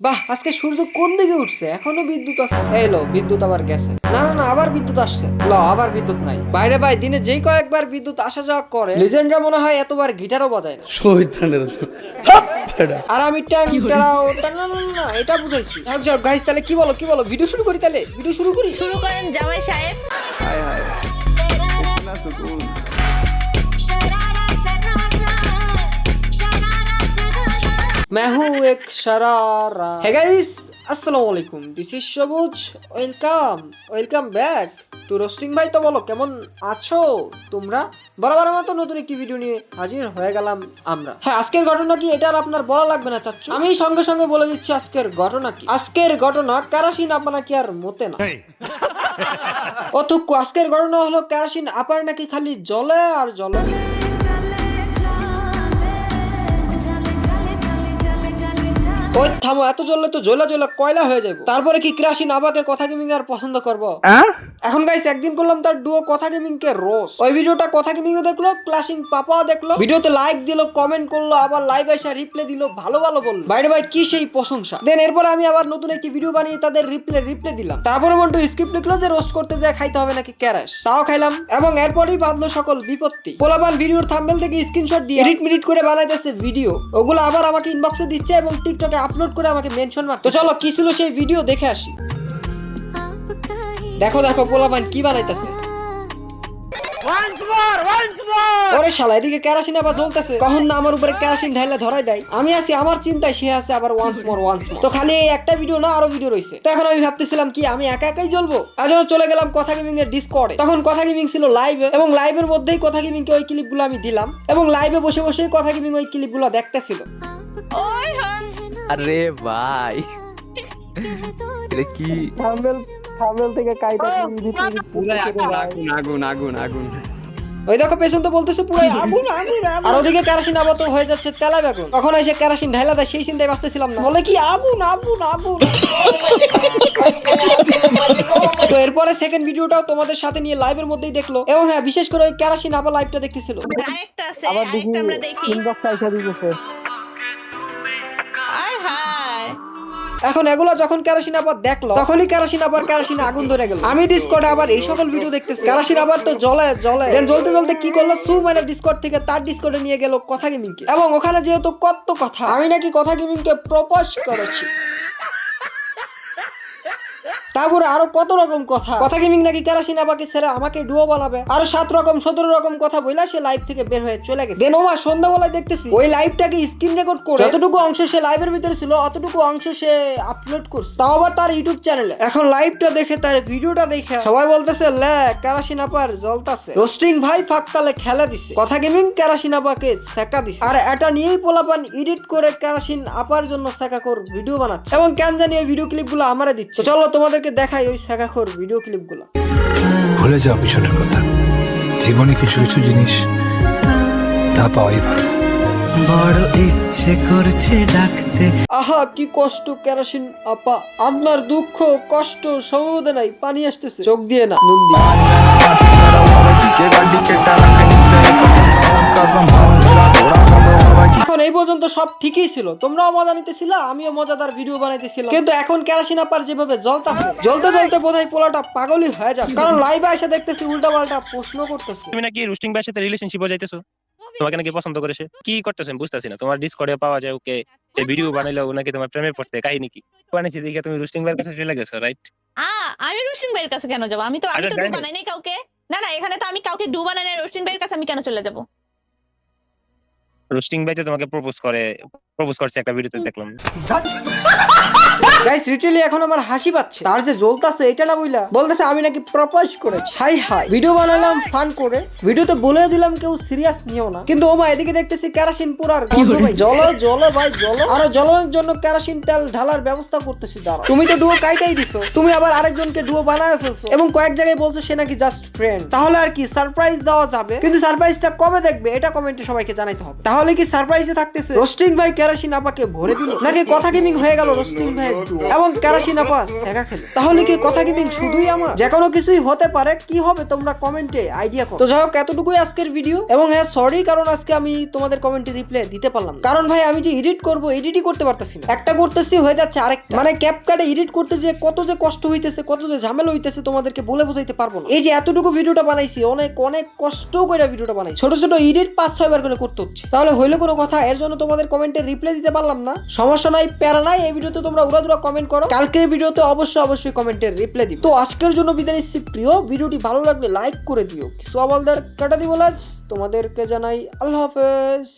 বাহ, আজকে সূর্য কোন দিকে উঠছে? এখনো বিদ্যুৎ আছে। এলো বিদ্যুৎ আবার গেছে। না না না, আবার বিদ্যুৎ আসছে। ল, আবার বিদ্যুৎ নাই। বাইরে ভাই দিনে যেই কয়েকবার বিদ্যুৎ আসা যাওয়া করে, লিজেন্ডরা মনে হয় এতবার গিটারও বাজায় না। আর আমি না এটা বুঝাইছি। গাইস তাহলে কি বলো ভিডিও শুরু করি? তাহলে ভিডিও শুরু করেন জামাই সাহেব। হায় হায়। मैं हूँ एक शरारा। Hey guys, আসসালামু আলাইকুম। দিস ইজ সবুজ। ওয়েলকাম ব্যাক টু রোস্টিং ভাই। তো বলো কেমন আছো তোমরা? বরাবর মতো নতুন একটি ভিডিও নিয়ে হাজির হয়ে গেলাম আমরা। হ্যাঁ, আজকের ঘটনা কি এটা আর আপনার বলা লাগবে না চাচ্চু, আমি সঙ্গে সঙ্গে বলে দিচ্ছি আজকের ঘটনা কি। আজকের ঘটনা কেরাসিন আপা নাকি আর মতে না। অতুক্কু আজকের ঘটনা হলো কেরাসিন আপার নাকি খালি জ্বলে আর জ্বলে। ওই থামো, এত জ্বললে তো জ্বলা কয়লা হয়ে যাবে। তারপরে কি কেরাসিন আবাকে কথা গেমিং আর পছন্দ করবো? এখন গাইস একদিন করলাম তার ডুও কথা গেমিং কে রোজ। ওই ভিডিওটা কথা গেমিং ও দেখলো, ক্লাসিং পাপাও দেখলো, ভিডিওতে লাইক দিল, কমেন্ট করলো, আবার লাইভ এসে রিপ্লাই দিল, ভালো বললো। বাইরে ভাই কি সেই প্রশংসা। দেন এরপর আমি আবার নতুন একটি ভিডিও বানিয়ে তাদের রিপ্লাই দিলাম। তারপরে মন্টু স্ক্রিপ্ট লিখলো যে রোস্ট করতে যায় খাইতে হবে নাকি ক্যারাশ, তাও খাইলাম। এবং এরপরই বাঁধলো সকল বিপত্তি। পোলাপান ভিডিওর থাম্বনেল থেকে স্ক্রিনশট দিয়ে এডিট করে বানাইতেছে ভিডিও, ওগুলো আবার আমাকে ইনবক্সে দিচ্ছে এবং টিকটকে আপলোড করে আমাকে মেনশন মারতে। তো চলো কি ছিল সেই ভিডিও দেখে আসি। দেখো পোলাপান কি বানাইতেছে। ওরে শালা, এদিকে কেরাসিন আবার জ্বলতেছে, কখন না আমার উপরে কেরাসিন ঢাইলে ধরাই দেয়। আমি আছি আমার চিন্তায়, সে আছে আবার ওয়ান্স মোর। তো খালি এই একটা ভিডিও না, আরো ভিডিও রয়েছে। তো এখন আমি ভাবতেছিলাম কি আমি একাই জ্বলবো। এজন্য চলে গেলাম কথা গেমিং এর ডিসকর্ডে। তখন কথা গেমিং ছিল লাইভে, এবং লাইভের মধ্যেই কথা গেমিং কে ওই ক্লিপগুলো আমি দিলাম, এবং লাইভে বসে কথা গেমিং ওই ক্লিপগুলো দেখতেছিল। আরে ভাই এটা কি থাম্বনেল থেকে কাইটা আগুন ওই দেখো পেছন তো বলতেছে পুরো আগুন। আর ওদিকে কেরাসিন আবার তো হয়ে যাচ্ছে তেলা বেগুন। তখন এসে কেরাসিন ঢাইলা দেয়, সেই চিন্তায় বাঁচতেছিলাম না। বলে কি আগুন। তো এরপরে সেকেন্ড ভিডিওটাও তোমাদের সাথে নিয়ে লাইভের মধ্যেই দেখলো। এবং হ্যাঁ, বিশেষ করে ওই কেরাসিন আবার লাইভটা দেখতেছিল। আরেকটা আছে, আরেকটা আমরা দেখি। আয় হায়। এখন এগুলো যখন কেরাসিন আবার দেখলো, তখনই কেরাসিন আগুন ধরে গেল। আমি ডিসকর্ডে আবার এই সকল ভিডিও দেখতেছি। কেরাসিন আবার তো জ্বলে জ্বলতে কি করলো, সু মানে ডিসকর্ড থেকে তার ডিসকর্ডে নিয়ে গেল কথা গেমিং কে। এবং ওখানে যেহেতু কত কথা, আমি নাকি কথা গেমিং কে প্রপোজ করেছি। তারপরে আরো কত রকম কথা গেমিং নাকি কেরাসিন আবাকে ছেড়ে আমাকে ডুও বানাবে। আরো 17 রকম কথা বইলা সে লাইভ থেকে বের হয়ে চলে গেছে। দেন ওমা সন্ধ্যাবেলায় দেখতেছি ওই লাইভটাকে স্ক্রিন রেকর্ড করে যতটুকু অংশ সে লাইভের ভিতরে ছিল অতটুকু অংশ সে আপলোড করছে, তাও আবার তার ইউটিউব চ্যানেলে। এখন লাইভটা দেখে, তার ভিডিওটা দেখে সবাই বলতেছে লে কেরাসিন আপার জ্বলতাছে। রোস্টিং ভাই ফাঁকতালে খেলা দিছে, কথা গেমিং কেরাসিন আপাকে ছেকা দিছে। আর এটা নিয়েই পোলাপান এডিট করে কেরাসিন আপার জন্য ছেকাখোর ভিডিও বানাচ্ছে, এবং কেন জানি এই ভিডিও ক্লিপগুলো আমারে দিচ্ছে। চলো তোমাদেরকে দেখাই ওই ছেকাখোর ভিডিও ক্লিপগুলো। ভুলে যাও পিছনের কথা, জীবনে কিছু জিনিস না পাওয়াই ভালো। বড় ইচ্ছে করছে ডাকতে। আহা কি কষ্ট কেরাসিন আপা, আপনার দুঃখ কষ্ট সমবেদনায় পানি আসতেছে চোখ দিয়ে না নুন দিয়ে। এখন এই পর্যন্ত সব ঠিকই ছিল, তোমরাও মজা নিতেছিল, আমিও মজাদার ভিডিও বানাইতেছিলাম। কিন্তু এখন কেরাসিন আপার যেভাবে জ্বলতে বোধহয় পোলাটা পাগলই হয়ে যাবে। কারণ লাইভে এসে দেখতেছি উল্টা পাল্টা প্রশ্ন করতেছে। তুমি নাকি রোস্টিং ভাইয়ের সাথে রিলেশনশিপ যাইতেছো, তোমাকে নাকি পছন্দ করেছে, কি করতেছেন বুঝতেছি না। তোমার ডিসকর্ডে পাওয়া যায় ওকে, এই ভিডিও বানাইলো ও নাকি তোমার প্রেমে পড়ছে, কাহিনী কি? বানাইছি দেখে তুমি রোস্টিং ভাইয়ের কাছে চলে গেছো, রাইট? আমি রোস্টিং ভাইয়ের কাছে কেন যাব? আমি তো ডু বানাই নাই কাউকে। না এখানে তো আমি কাউকে ডু বানাই নাই। রোস্টিং ভাইয়ের কাছে আমি কেন চলে যাব? রোস্টিং ভাই তো তোমাকে প্রপোজ করছে একটা ভিডিওতে দেখলাম। গাইস লিটারালি এখন আমার হাসি পাচ্ছে। তার যে জ্বলতাছে এটা না বলতেছে আমি নাকি প্রপোজ করেছি। হাই ভিডিও বানালাম ফান করে, ভিডিওতে বলে দিলাম কেউ সিরিয়াস নিও না। কিন্তু ওমা এদিকে দেখতেছি কেরাসিন পুরার গন্ধ ভাই। জ্বলো ভাই জ্বলো। আর জ্বলানোর জন্য কেরাসিন তেল ঢালার ব্যবস্থা করতেছি। দাঁড়াও, তুমি তো ডুও কাইটাই দিছো, তুমি আবার আরেকজনকে ডুও বানায় ফেলছো, এবং কয়েক জায়গায় বলছো সে নাকি জাস্ট ফ্রেন্ড। তাহলে আর কি সারপ্রাইজ দেওয়া যাবে, কিন্তু সারপ্রাইজটা কবে দেখবে এটা কমেন্টে সবাইকে জানাইতে হবে। তাহলে কি সারপ্রাইজে থাকতেছে রোস্টিং ভাই কেরাসিন আপাকে ভরে দিল, নাকি কথা গেমিং হয়ে গেল রোস্টিং ভাই এবং কেরাসিন আপা একা খেলে? তাহলে কি কথা গেমিং শুধুই আমার? যে কোনো কিছুই হতে পারে, কি হবে তোমরা কমেন্টে আইডিয়া করো। তো যাই হোক, এতটুকুই আজকের ভিডিও। এবং হ্যাঁ সরি, কারণ আজকে আমি তোমাদের কমেন্টে রিপ্লাই দিতে পারলাম না। কারণ ভাই আমি যে এডিট করব, এডিটই করতে পারতেছি না। একটা করতেছি হয়ে যাচ্ছে আরেকটা, মানে ক্যাপকাটে এডিট করতে যে কত যে কষ্ট হইতেছে, কত যে ঝামেলা হইতেছে তোমাদেরকে বলে বোঝাইতে পারবো না। এই যে এতটুকু ভিডিওটা বানাইছি, অনেক অনেক কষ্ট করে ভিডিওটা বানাইছি, ছোট ছোট এডিট 5-6 বার করে করতে হচ্ছে। তাহলে হইলো কোনো কথা? এর জন্য তোমাদের কমেন্টে রিপ্লাই দিতে পারলাম না, সমস্যা নাই, প্যারা নাই। এই ভিডিওতে তোমরা উড়াদুরা কমেন্ট করো, কালকের ভিডিওতে অবশ্যই কমেন্টের রিপ্লাই দিও। তো আজকের জন্য বিদায় নিচ্ছি প্রিয়, ভিডিওটি ভালো লাগলে লাইক করে দিও। কিছু আবালদার কাটা দিব, তোমাদেরকে জানাই আল্লাহ হাফেজ।